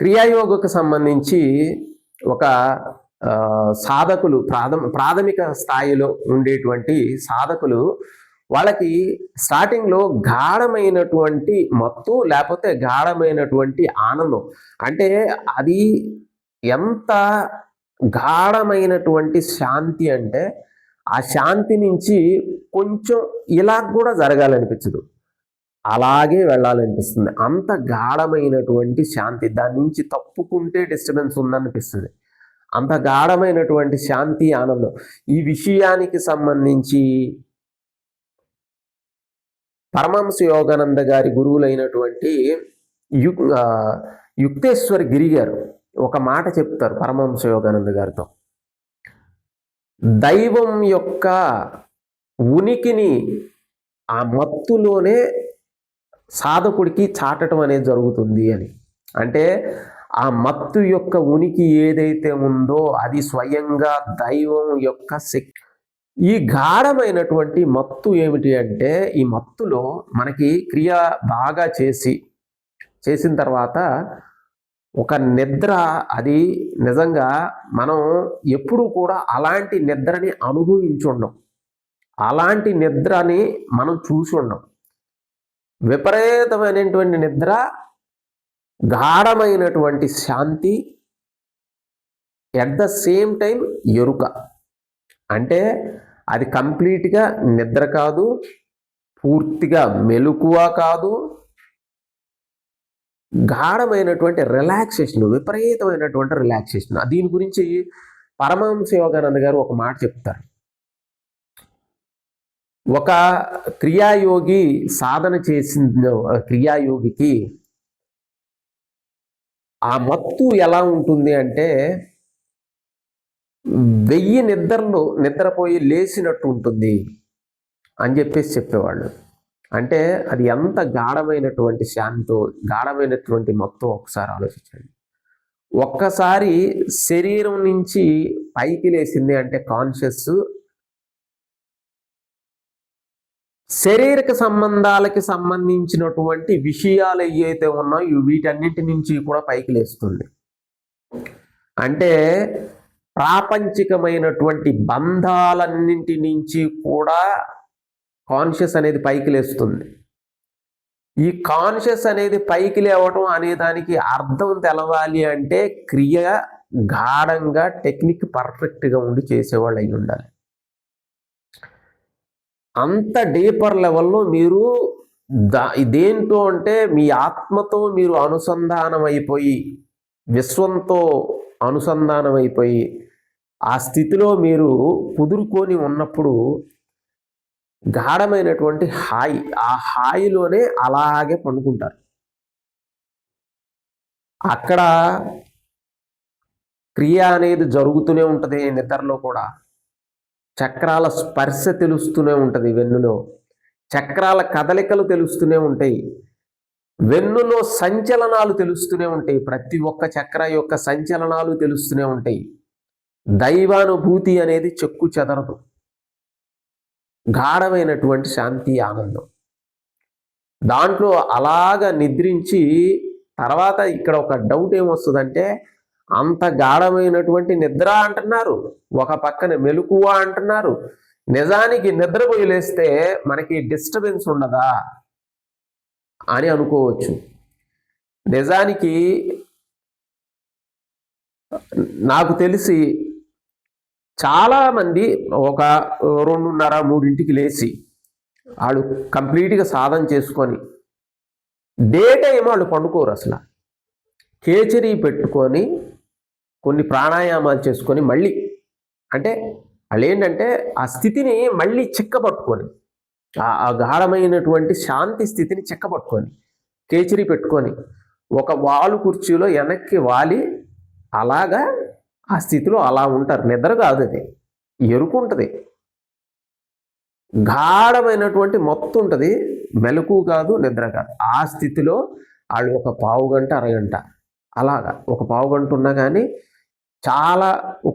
క్రియాయోగకు సంబంధించి ఒక సాధకులు ప్రాథమిక స్థాయిలో ఉండేటువంటి సాధకులు వాళ్ళకి స్టార్టింగ్లో గాఢమైనటువంటి మత్తు లేకపోతే గాఢమైనటువంటి ఆనందం, అంటే అది ఎంత గాఢమైనటువంటి శాంతి అంటే ఆ శాంతి నుంచి కొంచెం ఇలా కూడా జరగాలనిపించదు, అలాగే వెళ్ళాలనిపిస్తుంది. అంత గాఢమైనటువంటి శాంతి, దాని నుంచి తప్పుకుంటే డిస్టర్బెన్స్ ఉందనిపిస్తుంది. అంత గాఢమైనటువంటి శాంతి ఆనందం. ఈ విషయానికి సంబంధించి పరమహంస యోగానంద గారి గురువులైనటువంటి యుక్తేశ్వర గిరి గారు ఒక మాట చెప్తారు పరమహంస యోగానంద గారితో. దైవం యొక్క ఉనికిని ఆ మత్తులోనే సాధకుడికి చాటడం అనేది జరుగుతుంది అని. అంటే ఆ మత్తు యొక్క ఉనికి ఏదైతే ఉందో అది స్వయంగా దైవం యొక్క శక్తి. ఈ గాఢమైనటువంటి మత్తు ఏమిటి అంటే, ఈ మత్తులో మనకి క్రియ బాగా చేసిన తర్వాత ఒక నిద్ర, అది నిజంగా మనం ఎప్పుడూ కూడా అలాంటి నిద్రని అనుభవించుండం, అలాంటి నిద్రని మనం చూసి ఉండం. విపరీతమైనటువంటి నిద్ర, గాఢమైనటువంటి శాంతి, ఎట్ ద సేమ్ టైం ఎరుక. అంటే అది కంప్లీట్గా నిద్ర కాదు, పూర్తిగా మెలకువ కాదు, గాఢమైనటువంటి రిలాక్సేషన్, విపరీతమైనటువంటి రిలాక్సేషన్. దీని గురించి పరమహంస యోగానంద గారు ఒక మాట చెప్తారు. ఒక క్రియాయోగి సాధన చేసిన క్రియాయోగికి ఆ మత్తు ఎలా ఉంటుంది అంటే 1000 నిద్రలు నిద్రపోయి లేచినట్టు ఉంటుంది అని చెప్పేవాళ్ళు. అంటే అది ఎంత గాఢమైనటువంటి శాంతో, గాఢమైనటువంటి మత్తు ఒకసారి ఆలోచించండి. ఒక్కసారి శరీరం నుంచి పైకి లేచింది అంటే కాన్షియస్, శారీరక సంబంధాలకి సంబంధించినటువంటి విషయాలు ఏవైతే ఉన్నాయో వీటన్నింటి నుంచి కూడా పైకి లేస్తుంది. అంటే ప్రాపంచికమైనటువంటి బంధాలన్నింటి నుంచి కూడా కాన్షియస్ అనేది పైకి లేస్తుంది. ఈ కాన్షియస్ అనేది పైకి లేవటం అనే దానికి అర్థం తెలవాలి అంటే క్రియ గాఢంగా, టెక్నిక్ పర్ఫెక్ట్గా ఉండి చేసేవాళ్ళు అయి ఉండాలి. అంత డీపర్ లెవెల్లో మీరు ఇదేంటో అంటే మీ ఆత్మతో మీరు అనుసంధానం అయిపోయి, విశ్వంతో అనుసంధానం అయిపోయి ఆ స్థితిలో మీరు కుదురుకొని ఉన్నప్పుడు గాఢమైనటువంటి హాయి, ఆ హాయిలోనే అలాగే పండుకుంటారు. అక్కడ క్రియ అనేది జరుగుతూనే ఉంటుంది. నిద్రలో కూడా చక్రాల స్పర్శ తెలుస్తూనే ఉంటుంది, వెన్నులో చక్రాల కదలికలు తెలుస్తూనే ఉంటాయి, వెన్నులో సంచలనాలు తెలుస్తూనే ఉంటాయి, ప్రతి ఒక్క చక్ర యొక్క సంచలనాలు తెలుస్తూనే ఉంటాయి. దైవానుభూతి అనేది చెక్కు చెదరదు. గాఢమైనటువంటి శాంతి, ఆనందం. దాంట్లో అలాగా నిద్రించి తర్వాత ఇక్కడ ఒక డౌట్ ఏమొస్తుందంటే, అంత గాఢమైనటువంటి నిద్ర అంటున్నారు, ఒక పక్కన మెలకువ అంటున్నారు, నిజానికి నిద్రపోయి లేస్తే మనకి డిస్టర్బెన్స్ ఉండదా అని అనుకోవచ్చు. నిజానికి నాకు తెలిసి చాలామంది ఒక 2:30-3 లేచి వాళ్ళు కంప్లీట్గా సాధన చేసుకొని డే టైం వాళ్ళు పండుకోరు. అసలు కేచరీ పెట్టుకొని కొన్ని ప్రాణాయామాలు చేసుకొని మళ్ళీ, అంటే వాళ్ళు ఏంటంటే ఆ స్థితిని మళ్ళీ చిక్కపట్టుకొని, ఆ గాఢమైనటువంటి శాంతి స్థితిని చిక్కపట్టుకొని కేచరీ పెట్టుకొని ఒక వాలు కుర్చీలో వెనక్కి వాలి అలాగా ఆ స్థితిలో అలా ఉంటారు. నిద్ర కాదు, అది ఎరుకుంటుంది, గాఢమైనటువంటి మొత్తం ఉంటుంది, మెలకు కాదు, నిద్ర కాదు. ఆ స్థితిలో వాళ్ళు ఒక పావుగంట, అరగంట, అలాగా ఒక పావుగంట ఉన్నా కానీ చాలా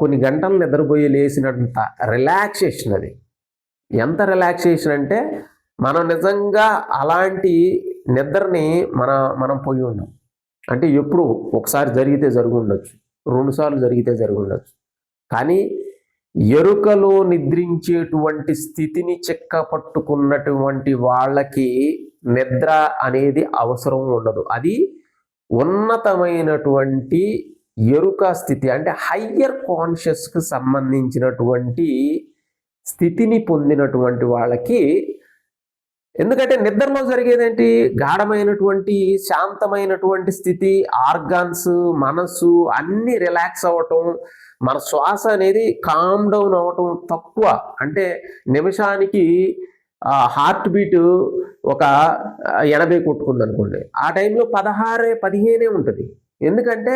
కొన్ని గంటలు నిద్రపోయి లేచినంత రిలాక్సేషన్. అది ఎంత రిలాక్సేషన్ అంటే మనం నిజంగా అలాంటి నిద్రని మనం పోయి ఉన్నాం. అంటే ఎప్పుడు ఒకసారి జరిగితే జరిగి ఉండొచ్చు, 2 సార్లు జరిగితే జరిగి ఉండొచ్చు. కానీ ఎరుకలో నిద్రించేటువంటి స్థితిని పట్టుకున్నటువంటి వాళ్ళకి నిద్ర అనేది అవసరం ఉండదు. అది ఉన్నతమైనటువంటి ఎరుక స్థితి, అంటే హయ్యర్ కాన్షియస్కి సంబంధించినటువంటి స్థితిని పొందినటువంటి వాళ్ళకి. ఎందుకంటే నిద్రలో జరిగేదేంటి? గాఢమైనటువంటి శాంతమైనటువంటి స్థితి, ఆర్గాన్స్, మనస్సు అన్నీ రిలాక్స్ అవ్వటం, మన శ్వాస అనేది కామ్ డౌన్ అవ్వటం తక్కువ. అంటే నిమిషానికి హార్ట్ బీట్ ఒక 80 కొట్టుకుంది అనుకోండి, ఆ టైంలో 16-15 ఉంటుంది. ఎందుకంటే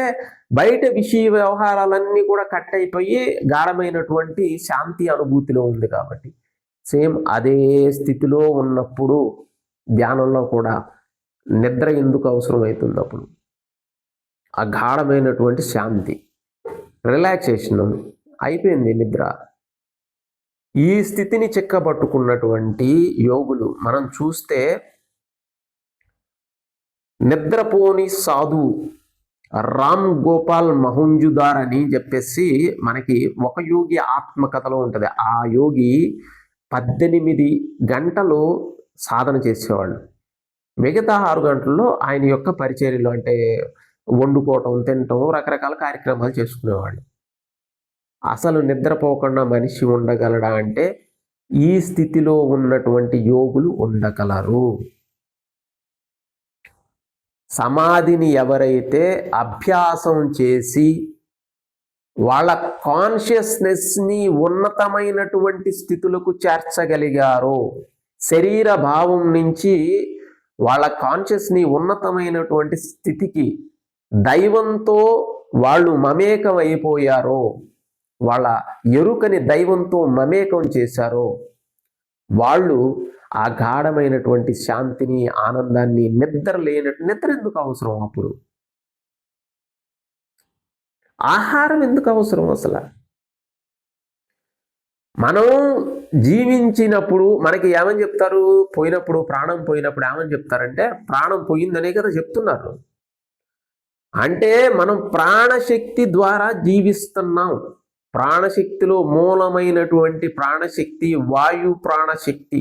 బయట విషయ వ్యవహారాలన్నీ కూడా కట్ అయిపోయి గాఢమైనటువంటి శాంతి అనుభూతిలో ఉంది కాబట్టి. సేమ్ అదే స్థితిలో ఉన్నప్పుడు ధ్యానంలో కూడా నిద్ర ఎందుకు అవసరమవుతుంది? అప్పుడు ఆ గాఢమైనటువంటి శాంతి, రిలాక్సేషన్ అయిపోయింది నిద్ర. ఈ స్థితిని చిక్కబట్టుకున్నటువంటి యోగులు మనం చూస్తే, నిద్రపోని సాధు రామ్ గోపాల్ మహుంజుదార్ అని చెప్పేసి మనకి ఒక యోగి ఆత్మకథలో ఉంటుంది. ఆ యోగి 18 గంటలు సాధన చేసేవాళ్ళు. మిగతా 6 గంటల్లో ఆయన యొక్క పరిచర్యలు, అంటే వండుకోవటం, తినటం, రకరకాల కార్యక్రమాలు చేసుకునేవాళ్ళు. అసలు నిద్రపోకుండా మనిషి ఉండగలడా అంటే ఈ స్థితిలో ఉన్నటువంటి యోగులు ఉండగలరు. సమాధిని ఎవరైతే అభ్యాసం చేసి వాళ్ళ కాన్షియస్నెస్ని ఉన్నతమైనటువంటి స్థితులకు చేర్చగలిగారో, శరీర భావం నుంచి వాళ్ళ కాన్షియస్ని ఉన్నతమైనటువంటి స్థితికి దైవంతో వాళ్ళు మమేకం అయిపోయారో, వాళ్ళ ఎరుకని దైవంతో మమేకం చేశారో, వాళ్ళు ఆ గాఢమైనటువంటి శాంతిని, ఆనందాన్ని, నిద్ర ఎందుకు అవసరం? అప్పుడు ఆహారం ఎందుకు అవసరం? అసలు మనం జీవించినప్పుడు మనకి ఏమని చెప్తారు? పోయినప్పుడు, ప్రాణం పోయినప్పుడు ఏమని చెప్తారంటే, ప్రాణం పోయిందనే కదా చెప్తున్నారు. అంటే మనం ప్రాణశక్తి ద్వారా జీవిస్తున్నాం. ప్రాణశక్తిలో మూలమైనటువంటి ప్రాణశక్తి వాయు ప్రాణశక్తి.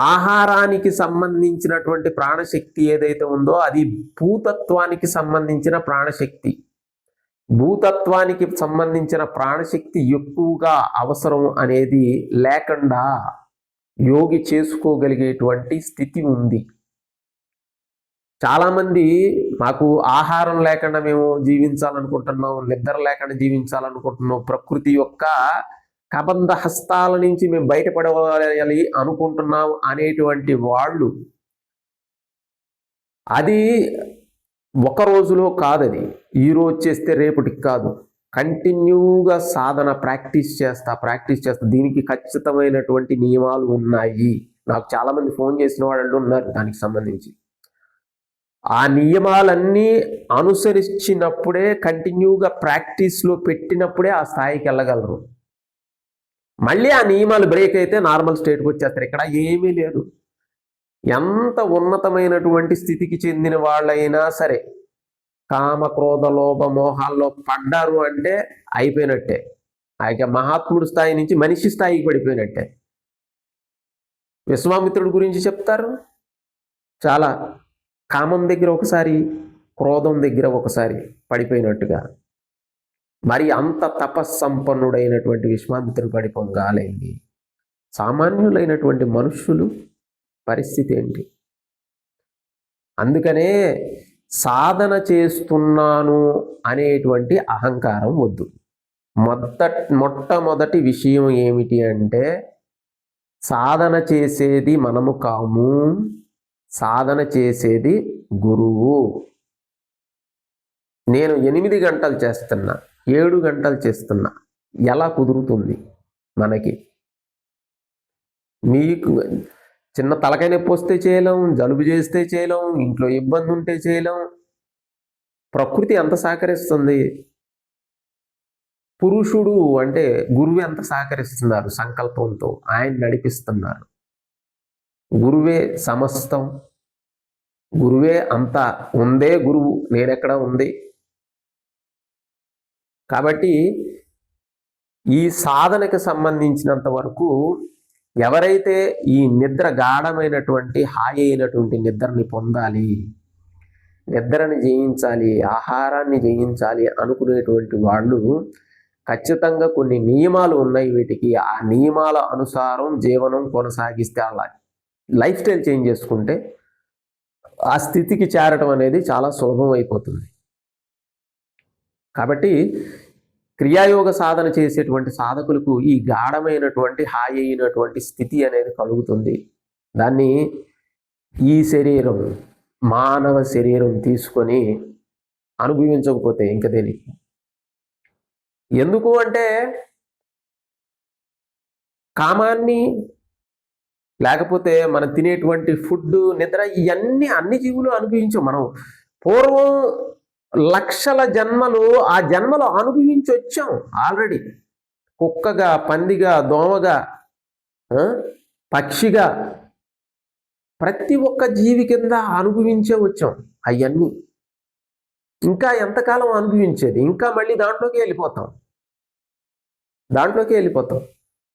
ఆహారానికి సంబంధించినటువంటి ప్రాణశక్తి ఏదైతే ఉందో అది భూతత్వానికి సంబంధించిన ప్రాణశక్తి. భూతత్వానికి సంబంధించిన ప్రాణశక్తి ఎక్కువగా అవసరం అనేది లేకుండా యోగి చేసుకోగలిగేటువంటి స్థితి ఉంది. చాలామంది మాకు ఆహారం లేకుండా మేము జీవించాలనుకుంటున్నాం, నిద్ర లేకుండా జీవించాలనుకుంటున్నాం, ప్రకృతి యొక్క కబంధ హస్తాల నుంచి మేము బయటపడాలి అనుకుంటున్నాం అనేటువంటి వాళ్ళు, అది ఒక రోజులో కాదు. అది ఈరోజు చేస్తే రేపటికి కాదు, కంటిన్యూగా సాధన ప్రాక్టీస్ చేస్తా. దీనికి ఖచ్చితమైనటువంటి నియమాలు ఉన్నాయి. నాకు చాలామంది ఫోన్ చేసిన వాళ్ళు ఉన్నారు దానికి సంబంధించి. ఆ నియమాలన్నీ అనుసరించినప్పుడే, కంటిన్యూగా ప్రాక్టీస్లో పెట్టినప్పుడే ఆ స్థాయికి వెళ్ళగలరు. మళ్ళీ ఆ నియమాలు బ్రేక్ అయితే నార్మల్ స్టేట్కి వచ్చేస్తారు. ఇక్కడ ఏమీ లేదు. ఎంత ఉన్నతమైనటువంటి స్థితికి చెందిన వాళ్ళైనా సరే కామ, క్రోధ, లోభ, మోహాల్లో పడ్డారు అంటే అయిపోయినట్టే. ఆ మహాత్ముడు స్థాయి నుంచి మనిషి స్థాయికి పడిపోయినట్టే. విశ్వామిత్రుడి గురించి చెప్తారు. చాలా కామం దగ్గర ఒకసారి, క్రోధం దగ్గర ఒకసారి పడిపోయినట్టుగా. మరి అంత తపస్సంపన్నుడైనటువంటి విశ్వామిత్రుడు పడిపోగాలేండి, సామాన్యులైనటువంటి మనుష్యులు పరిస్థితి ఏంటి? అందుకనే సాధన చేస్తున్నాను అనేటువంటి అహంకారం వద్దు. మొట్టమొదటి విషయం ఏమిటి అంటే, సాధన చేసేది మనము కాము, సాధన చేసేది గురువు. నేను 8 గంటలు చేస్తున్నా, 7 గంటలు చేస్తున్నా, ఎలా కుదురుతుంది మనకి? మీకు చిన్న తలకాయ నొప్పి వస్తే చేయలేం, జలుబు చేస్తే చేయలేం, ఇంట్లో ఇబ్బంది ఉంటే చేయలేం. ప్రకృతి ఎంత సహకరిస్తుంది? పురుషుడు అంటే గురువు ఎంత సహకరిస్తున్నారు? సంకల్పంతో ఆయన నడిపిస్తున్నారు. గురువే సమస్తం. గురువే అంతా, ఉందే గురువు, నేనెక్కడ ఉంది. కాబట్టి ఈ సాధనకు సంబంధించినంత వరకు ఎవరైతే ఈ నిద్ర గాఢమైనటువంటి హాయి అయినటువంటి నిద్రని పొందాలి, నిద్రని జయించాలి, ఆహారాన్ని జయించాలి అనుకునేటువంటి వాళ్ళు ఖచ్చితంగా కొన్ని నియమాలు ఉన్నాయి వీటికి. ఆ నియమాల అనుసారం జీవనం కొనసాగిస్తే, అలా లైఫ్ స్టైల్ చేంజ్ చేసుకుంటే ఆ స్థితికి చేరటం అనేది చాలా సులభం అయిపోతుంది. కాబట్టి క్రియాయోగ సాధన చేసేటువంటి సాధకులకు ఈ గాఢమైనటువంటి హాయి అయినటువంటి స్థితి అనేది కలుగుతుంది. దాన్ని ఈ శరీరం, మానవ శరీరం తీసుకొని అనుభవించకపోతే ఇంక దేనికి. ఎందుకు అంటే కామాన్ని, లేకపోతే మనం తినేటువంటి ఫుడ్, నిద్ర, ఇవన్నీ అన్ని జీవులు అనుభవించాం. మనం పూర్వం లక్షల జన్మలు ఆ జన్మలో అనుభవించి వచ్చాం ఆల్రెడీ. కుక్కగా, పందిగా, దోమగా, పక్షిగా, ప్రతి ఒక్క జీవి కింద అనుభవించే వచ్చాం అవన్నీ. ఇంకా ఎంతకాలం అనుభవించేది? ఇంకా మళ్ళీ దాంట్లోకి వెళ్ళిపోతాం.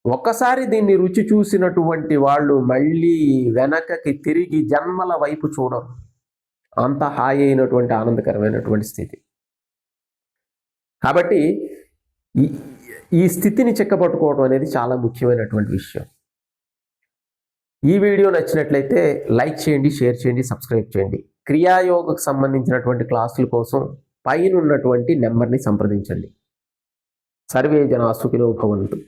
ఒక్కసారి దీన్ని రుచి చూసినటువంటి వాళ్ళు మళ్ళీ వెనకకి తిరిగి జన్మల వైపు చూడరు. అంత హాయి అయినటువంటి ఆనందకరమైనటువంటి స్థితి. కాబట్టి ఈ స్థితిని చిక్కపట్టుకోవడం అనేది చాలా ముఖ్యమైనటువంటి విషయం. ఈ వీడియో నచ్చినట్లయితే లైక్ చేయండి, షేర్ చేయండి, సబ్స్క్రైబ్ చేయండి. క్రియాయోగకు సంబంధించినటువంటి క్లాసుల కోసం పైన ఉన్నటువంటి నెంబర్ని సంప్రదించండి. సర్వే జనా సుఖినో భవంతు.